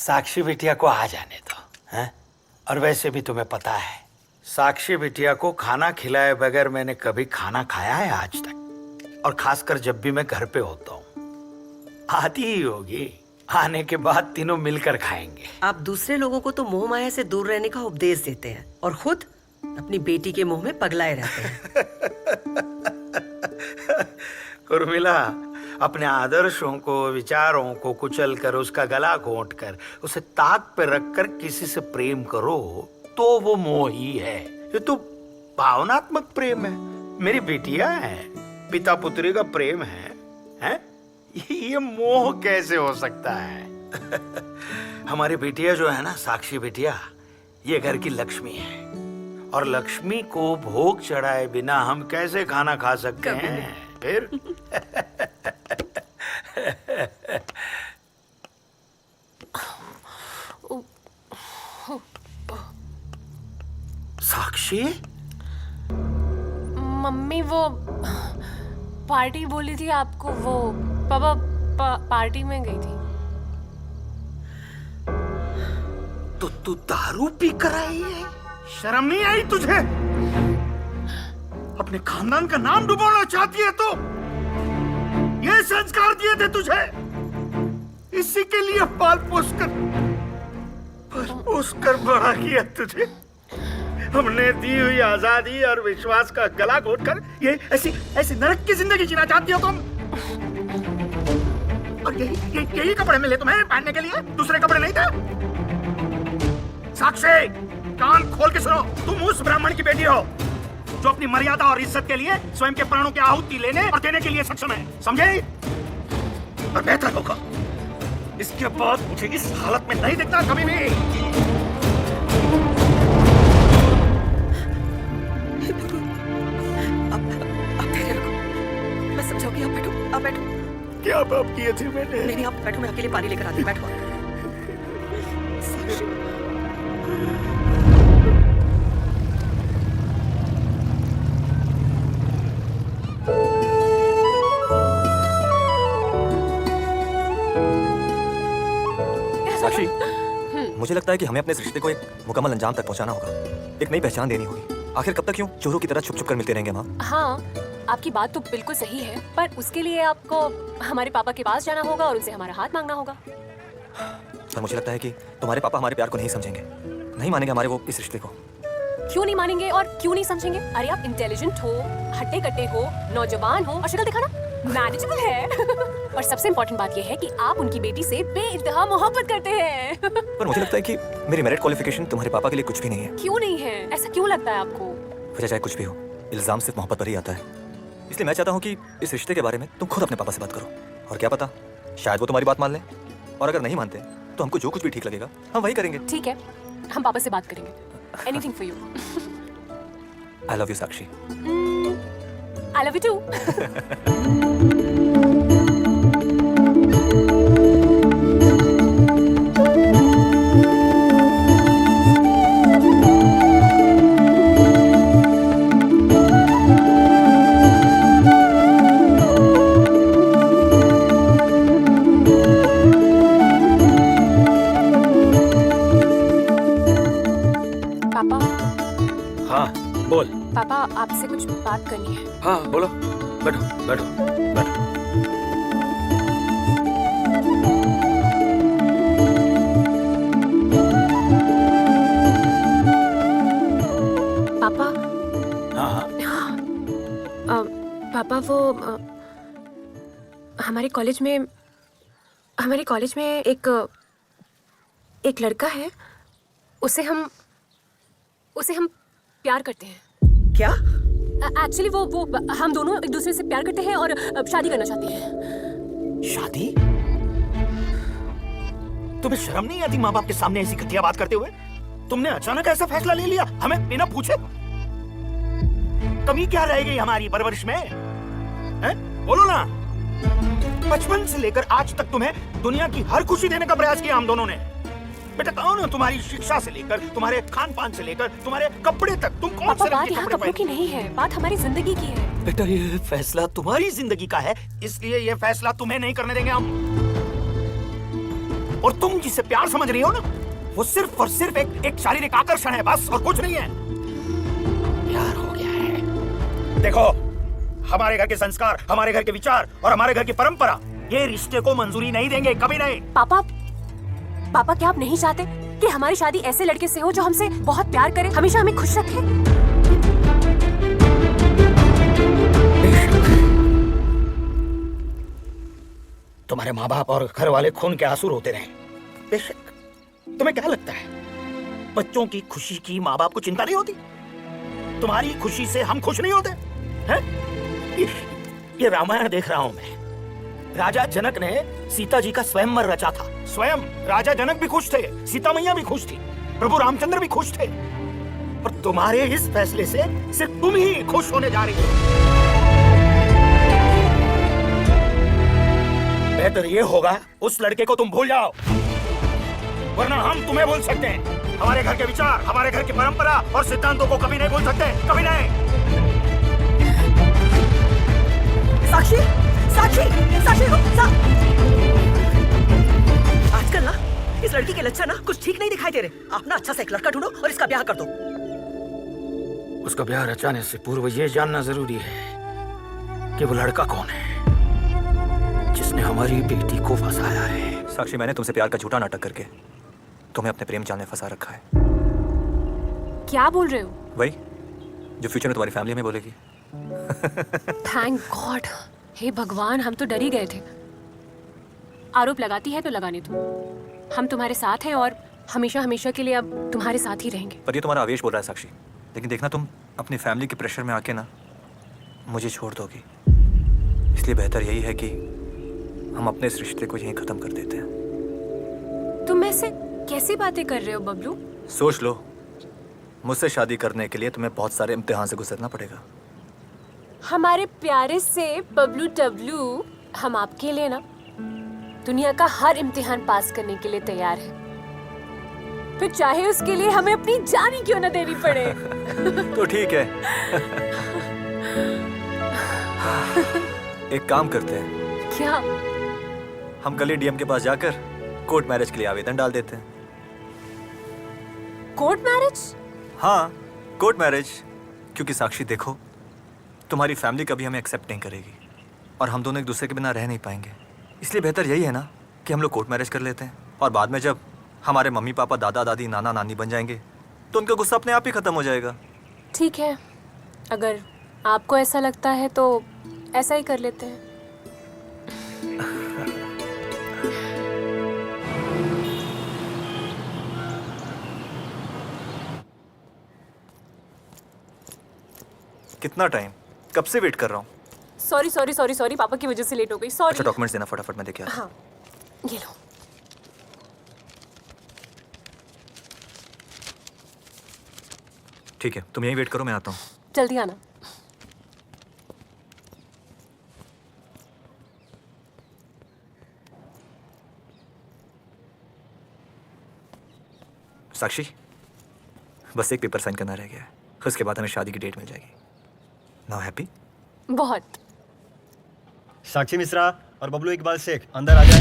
साक्षी बिटिया को आ जाने दो, हैं? और वैसे भी तुम्हें पता है, साक्षी बिटिया को खाना खिलाए बगैर मैंने कभी खाना खाया है आज तक, और खासकर जब भी मैं घर पे होता हूँ। आती ही होगी, आने के बाद तीनों मिलकर खाएंगे। आप दूसरे लोगों को तो मोह माया से दूर रहने का उपदेश देते हैं और खुद अपनी बेटी के मोह में पगलाए रहते हैं। उर्मिला, अपने आदर्शों को, विचारों को कुचल कर, उसका गला घोंट कर, उसे ताक पे रखकर किसी से प्रेम करो तो वो मोह ही है। ये तो भावनात्मक प्रेम है। मेरी बिटिया है, पिता पुत्री का प्रेम है, हैं? ये मोह कैसे हो सकता है? हमारी बिटिया जो है ना, साक्षी बिटिया, ये घर की लक्ष्मी है, और लक्ष्मी को भोग चढ़ाए बिना हम कैसे खाना खा सकते हैं? फिर साक्षी, मम्मी वो पार्टी बोली थी आपको, वो पापा पार्टी में गई थी। तो तू दारू पी कर आई है? शर्म नहीं आई तुझे? अपने खानदान का नाम डुबोना चाहती है तो? ये संस्कार दिए थे तुझे, इसी के लिए पाल पोस कर बड़ा किया तुझे। हमने दी हुई आजादी और विश्वास का गला घोट कर ये ऐसी नरक की जिंदगी जीना चाहती हो तुम? और यही कपड़े मिले तुम्हें पहनने के लिए, दूसरे कपड़े नहीं थे? साक्षी, कान खोल के सुनो, तुम उस ब्राह्मण की बेटी हो जो अपनी मर्यादा और इज्जत के लिए स्वयं के प्राणों की आहुति लेने और देने के लिए सक्षम है, समझे? और बेहतर होगा इसके बाद मुझे इस हालत में नहीं दिखता कभी भी। मैं समझाऊंगी, आप बैठो, आप बैठो। क्या पाप किए थे मैंने? नहीं, आप बैठो, मैं आपके लिए पानी लेकर आती हूँ, बैठो। साक्षी, मुझे लगता है कि हमें अपने इस रिश्ते को एक मुकम्मल अंजाम तक पहुंचाना होगा, एक नई पहचान देनी होगी। आखिर कब तक यूं चोरों की तरह छुप छुप कर मिलते रहेंगे माँ? हाँ, आपकी बात तो बिल्कुल सही है, पर उसके लिए आपको हमारे पापा के पास जाना होगा और उनसे हमारा हाथ मांगना होगा। पर मुझे लगता है कि तुम्हारे पापा हमारे प्यार को नहीं समझेंगे, नहीं मानेंगे हमारे वो इस रिश्ते को। क्यों नहीं मानेंगे और क्यों नहीं समझेंगे? अरे आप इंटेलिजेंट हो, हट्टे कट्टे हो, नौजवान हो, और शक्ल दिखाना मैनेजेबल है। और सबसे इम्पोर्टेंट बात यह है कि आप उनकी बेटी से बेइंतहा मोहब्बत करते हैं। पर मुझे लगता है कि मेरी मेरिट क्वालिफिकेशन तुम्हारे पापा के लिए कुछ भी नहीं है। क्यों नहीं है? ऐसा क्यों लगता है आपको? वजह चाहे कुछ भी हो, इल्जाम सिर्फ मोहब्बत पर ही आता है। इसलिए मैं चाहता हूँ कि इस रिश्ते के बारे में तुम खुद अपने पापा से बात करो, और क्या पता शायद वो तुम्हारी बात मान लें, और अगर नहीं मानते तो हमको जो कुछ भी ठीक लगेगा हम वही करेंगे। ठीक है, हम पापा से बात करेंगे। Anything for you. I love you Sakshi. I love you too. बोल। पापा, आपसे कुछ बात करनी है। हाँ बोलो, बैठो बैठो बैठो। पापा। हाँ पापा, वो हमारे कॉलेज में एक लड़का है, उसे हम प्यार करते हैं। क्या? एक्चुअली वो हम दोनों एक दूसरे से प्यार करते हैं और शादी करना चाहते हैं। शादी? तुम्हें शर्म नहीं आती माँ बाप के सामने ऐसी घटिया बात करते हुए? तुमने अचानक ऐसा फैसला ले लिया हमें बिना पूछे? कमी क्या रह गई हमारी परवरिश में? हैं? बोलो ना। बचपन से लेकर आज तक तुम्हें दुनिया की हर खुशी देने का प्रयास किया हम दोनों ने। बेटा कौन है? तुम्हारी शिक्षा से लेकर, तुम्हारे खान पान से लेकर, तुम्हारे कपड़े तक, तुम कौन से रंग के कपड़े कपड़ों की नहीं है, बात हमारी जिंदगी की है। बेटा ये फैसला तुम्हारी जिंदगी का है, इसलिए ये फैसला तुम्हें नहीं करने देंगे हम। और तुम जिसे प्यार समझ रही हो ना, वो सिर्फ और सिर्फ एक शारीरिक आकर्षण है, बस, और कुछ नहीं है। प्यार हो गया है। देखो, हमारे घर के संस्कार, हमारे घर के विचार और हमारे घर की परंपरा ये रिश्ते को मंजूरी नहीं देंगे, कभी नहीं। पापा क्या आप नहीं चाहते कि हमारी शादी ऐसे लड़के से हो जो हमसे बहुत प्यार करे, हमेशा हमें खुश रखे? तुम्हारे माँ बाप और घर वाले खून के आंसू रोते रहे, बेशक। तुम्हें क्या लगता है बच्चों की खुशी की माँ बाप को चिंता नहीं होती? तुम्हारी खुशी से हम खुश नहीं होते हैं? ये रामायण देख रहा हूं मैं। राजा जनक ने सीता जी का स्वयंवर रचा था। स्वयं राजा जनक भी खुश थे, सीता मैया भी खुश थी, प्रभु रामचंद्र भी खुश थे। और तुम्हारे इस फैसले से सिर्फ तुम ही खुश होने जा रही हो। बेहतर ये होगा उस लड़के को तुम भूल जाओ, वरना हम तुम्हें भूल सकते हैं। हमारे घर के विचार, हमारे घर की परंपरा और सिद्धांतों को कभी नहीं भूल सकते, कभी नहीं। साक्षी, साक्षी, साक्षी, आजकल ना इस लड़की के लक्षण ना कुछ ठीक नहीं दिखाई दे रहे। आप ना अच्छा सा एक लड़का ढूंढो और इसका ब्याह कर दो। उसका ब्याह रचाने से पूर्व ये जानना जरूरी है कि वो लड़का कौन है जिसने हमारी बेटी को फंसाया है। साक्षी, मैंने तुमसे प्यार का झूठा नाटक करके तुम्हें अपने प्रेम जाल में फंसा रखा है। क्या बोल रहे हो? वही जो फ्यूचर में तुम्हारी फैमिली में बोलेगी। थैंक गॉड, हे भगवान, हम तो डर ही गए थे। आरोप लगाती है तो लगाने दो, हम तुम्हारे साथ हैं और हमेशा हमेशा के लिए अब तुम्हारे साथ ही रहेंगे। पर ये तुम्हारा आवेश बोल रहा है साक्षी, लेकिन देखना तुम अपनी फैमिली के प्रेशर में आके ना मुझे छोड़ दोगी। इसलिए बेहतर यही है कि हम अपने इस रिश्ते को यहीं खत्म कर देते हैं। तुम ऐसे कैसी बातें कर रहे हो बबलू? सोच लो, मुझसे शादी करने के लिए तुम्हें बहुत सारे इम्तिहान से गुजरना पड़ेगा। हमारे प्यारे से बबलू टबलू, हम आपके लिए ना दुनिया का हर इम्तिहान पास करने के लिए तैयार हैं। फिर चाहे उसके लिए हमें अपनी जान ही क्यों ना देनी पड़े। तो ठीक है। एक काम करते हैं, क्या? हम कल ही डीएम के पास जाकर कोर्ट मैरिज के लिए आवेदन डाल देते हैं। Court marriage? हाँ, कोर्ट मैरिज। क्योंकि साक्षी देखो, तुम्हारी फैमिली कभी हमें एक्सेप्ट नहीं करेगी और हम दोनों एक दूसरे के बिना रह नहीं पाएंगे। इसलिए बेहतर यही है ना कि हम लोग कोर्ट मैरिज कर लेते हैं, और बाद में जब हमारे मम्मी पापा, दादा दादी, नाना नानी बन जाएंगे तो उनका गुस्सा अपने आप ही खत्म हो जाएगा। ठीक है, अगर आपको ऐसा लगता है तो ऐसा ही कर लेते हैं। कितना टाइम, कब से वेट कर रहा हूँ। सॉरी सॉरी सॉरी सॉरी, पापा की वजह से लेट हो गई, सॉरी। अच्छा, डॉक्यूमेंट्स देना फटाफट, मैं लेके आता हूँ। हाँ, ये लो। ठीक है, तुम यहीं वेट करो, मैं आता हूँ। जल्दी आना। साक्षी, बस एक पेपर साइन करना रह गया है, उसके बाद हमें शादी की डेट मिल जाएगी। Now happy? बहुत। साक्षी मिश्रा और बबलू इकबाल शेख अंदर आ जाए।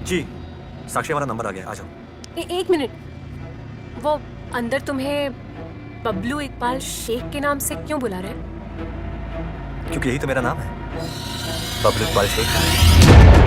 जी साक्षी, हमारा नंबर आ गया, आ जाओ। एक मिनट, वो अंदर तुम्हें बबलू इकबाल शेख के नाम से क्यों बुला रहे हैं? क्योंकि यही तो मेरा नाम है, बबलू इकबाल शेख।